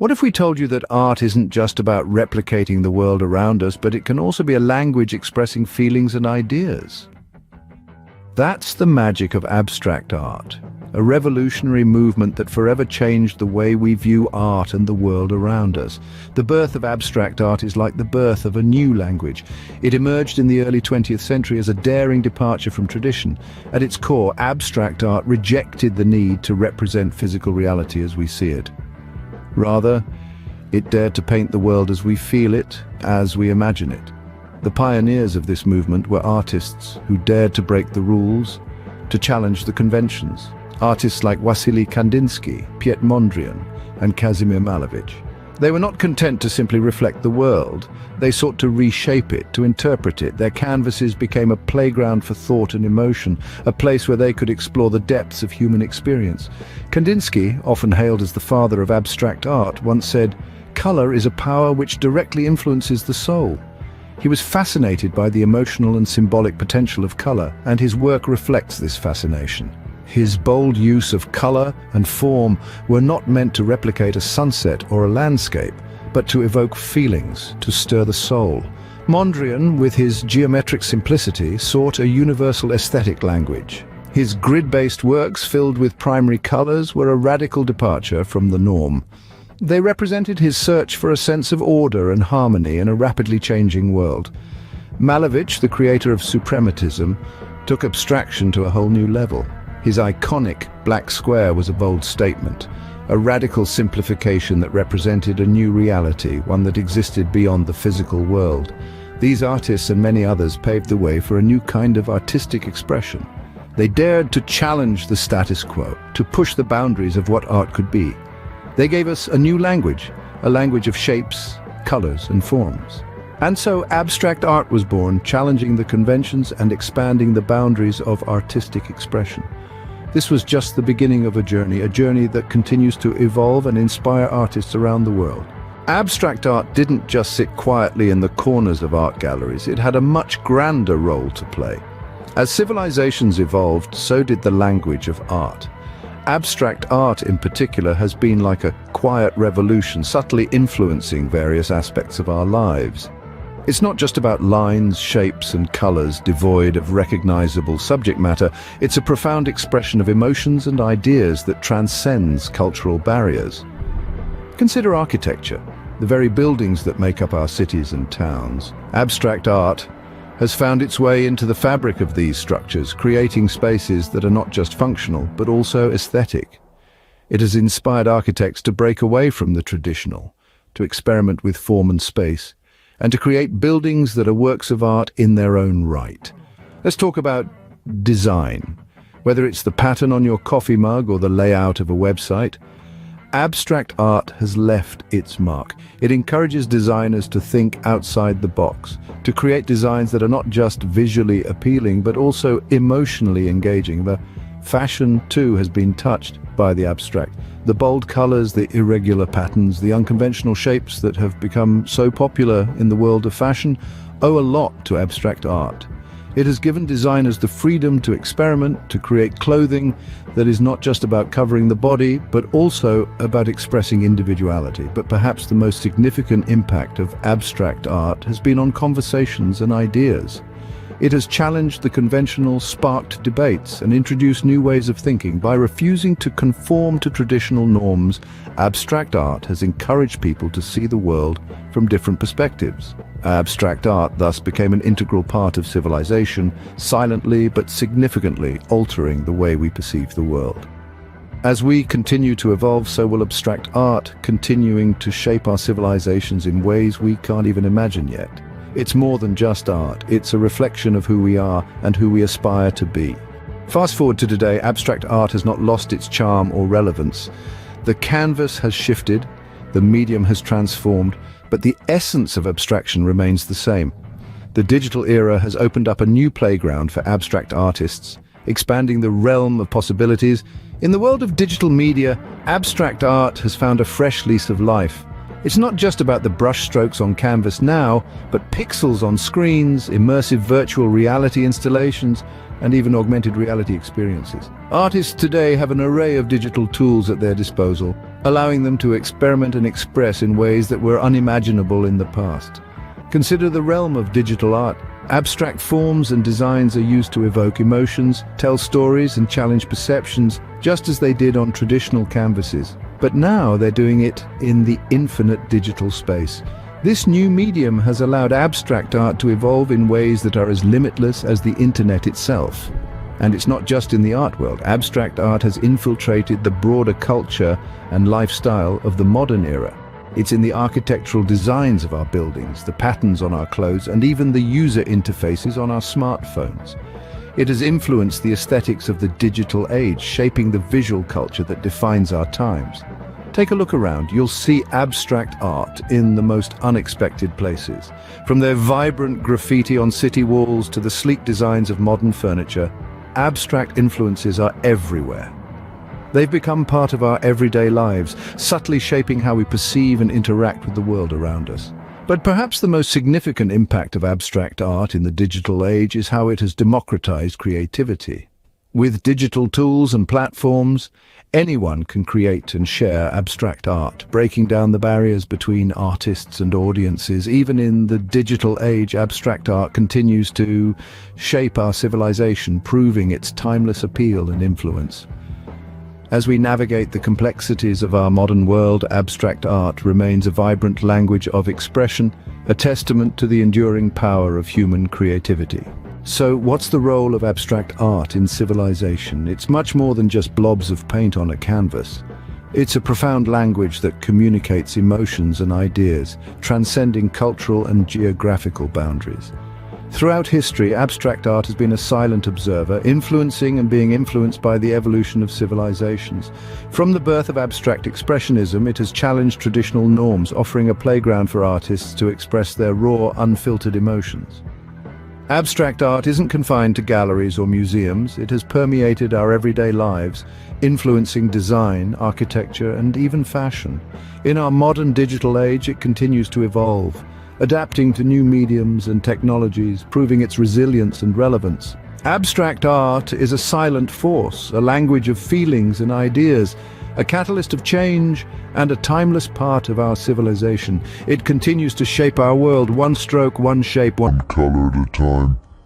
What if we told you that art isn't just about replicating the world around us, but it can also be a language expressing feelings and ideas? That's the magic of abstract art, a revolutionary movement that forever changed the way we view art and the world around us. The birth of abstract art is like the birth of a new language. It emerged in the early 20th century as a daring departure from tradition. At its core, abstract art rejected the need to represent physical reality as we see it. Rather, it dared to paint the world as we feel it, as we imagine it. The pioneers of this movement were artists who dared to break the rules, to challenge the conventions. Artists like Wassily Kandinsky, Piet Mondrian, and Kazimir Malevich. They were not content to simply reflect the world. They sought to reshape it, to interpret it. Their canvases became a playground for thought and emotion, a place where they could explore the depths of human experience. Kandinsky, often hailed as the father of abstract art, once said, "Color is a power which directly influences the soul." He was fascinated by the emotional and symbolic potential of color, and his work reflects this fascination. His bold use of color and form were not meant to replicate a sunset or a landscape, but to evoke feelings, to stir the soul. Mondrian, with his geometric simplicity, sought a universal aesthetic language. His grid-based works, filled with primary colors, were a radical departure from the norm. They represented his search for a sense of order and harmony in a rapidly changing world. Malevich, the creator of suprematism, took abstraction to a whole new level. His iconic black square was a bold statement, a radical simplification that represented a new reality, one that existed beyond the physical world. These artists and many others paved the way for a new kind of artistic expression. They dared to challenge the status quo, to push the boundaries of what art could be. They gave us a new language, a language of shapes, colors, and forms. And so abstract art was born, challenging the conventions and expanding the boundaries of artistic expression. This was just the beginning of a journey that continues to evolve and inspire artists around the world. Abstract art didn't just sit quietly in the corners of art galleries, it had a much grander role to play. As civilizations evolved, so did the language of art. Abstract art in particular has been like a quiet revolution, subtly influencing various aspects of our lives. It's not just about lines, shapes, and colors devoid of recognizable subject matter. It's a profound expression of emotions and ideas that transcends cultural barriers. Consider architecture, the very buildings that make up our cities and towns. Abstract art has found its way into the fabric of these structures, creating spaces that are not just functional, but also aesthetic. It has inspired architects to break away from the traditional, to experiment with form and space, and to create buildings that are works of art in their own right. Let's talk about design. Whether it's the pattern on your coffee mug or the layout of a website, abstract art has left its mark. It encourages designers to think outside the box, to create designs that are not just visually appealing, but also emotionally engaging. The fashion, too, has been touched by the abstract. The bold colors, the irregular patterns, the unconventional shapes that have become so popular in the world of fashion owe a lot to abstract art. It has given designers the freedom to experiment, to create clothing that is not just about covering the body, but also about expressing individuality. But perhaps the most significant impact of abstract art has been on conversations and ideas. It has challenged the conventional, sparked debates, and introduced new ways of thinking. By refusing to conform to traditional norms, abstract art has encouraged people to see the world from different perspectives. Abstract art thus became an integral part of civilization, silently but significantly altering the way we perceive the world. As we continue to evolve, so will abstract art, continuing to shape our civilizations in ways we can't even imagine yet. It's more than just art, it's a reflection of who we are and who we aspire to be. Fast forward to today, abstract art has not lost its charm or relevance. The canvas has shifted, the medium has transformed, but the essence of abstraction remains the same. The digital era has opened up a new playground for abstract artists, expanding the realm of possibilities. In the world of digital media, abstract art has found a fresh lease of life. It's not just about the brushstrokes on canvas now, but pixels on screens, immersive virtual reality installations, and even augmented reality experiences. Artists today have an array of digital tools at their disposal. allowing them to experiment and express in ways that were unimaginable in the past. Consider the realm of digital art. Abstract forms and designs are used to evoke emotions, tell stories, and challenge perceptions, just as they did on traditional canvases. But now they're doing it in the infinite digital space. This new medium has allowed abstract art to evolve in ways that are as limitless as the internet itself. And it's not just in the art world. Abstract art has infiltrated the broader culture and lifestyle of the modern era. It's in the architectural designs of our buildings, the patterns on our clothes, and even the user interfaces on our smartphones. It has influenced the aesthetics of the digital age, shaping the visual culture that defines our times. Take a look around. You'll see abstract art in the most unexpected places. From their vibrant graffiti on city walls to the sleek designs of modern furniture, abstract influences are everywhere. They've become part of our everyday lives, subtly shaping how we perceive and interact with the world around us. But perhaps the most significant impact of abstract art in the digital age is how it has democratized creativity. With digital tools and platforms, anyone can create and share abstract art, breaking down the barriers between artists and audiences. Even in the digital age, abstract art continues to shape our civilization, proving its timeless appeal and influence. As we navigate the complexities of our modern world, abstract art remains a vibrant language of expression, a testament to the enduring power of human creativity. So, what's the role of abstract art in civilization? It's much more than just blobs of paint on a canvas. It's a profound language that communicates emotions and ideas, transcending cultural and geographical boundaries. Throughout history, abstract art has been a silent observer, influencing and being influenced by the evolution of civilizations. From the birth of abstract expressionism, it has challenged traditional norms, offering a playground for artists to express their raw, unfiltered emotions. Abstract art isn't confined to galleries or museums. It has permeated our everyday lives, influencing design, architecture, and even fashion. In our modern digital age, it continues to evolve, adapting to new mediums and technologies, proving its resilience and relevance. Abstract art is a silent force, a language of feelings and ideas, a catalyst of change and a timeless part of our civilization. It continues to shape our world, one stroke, one shape, one color at a time.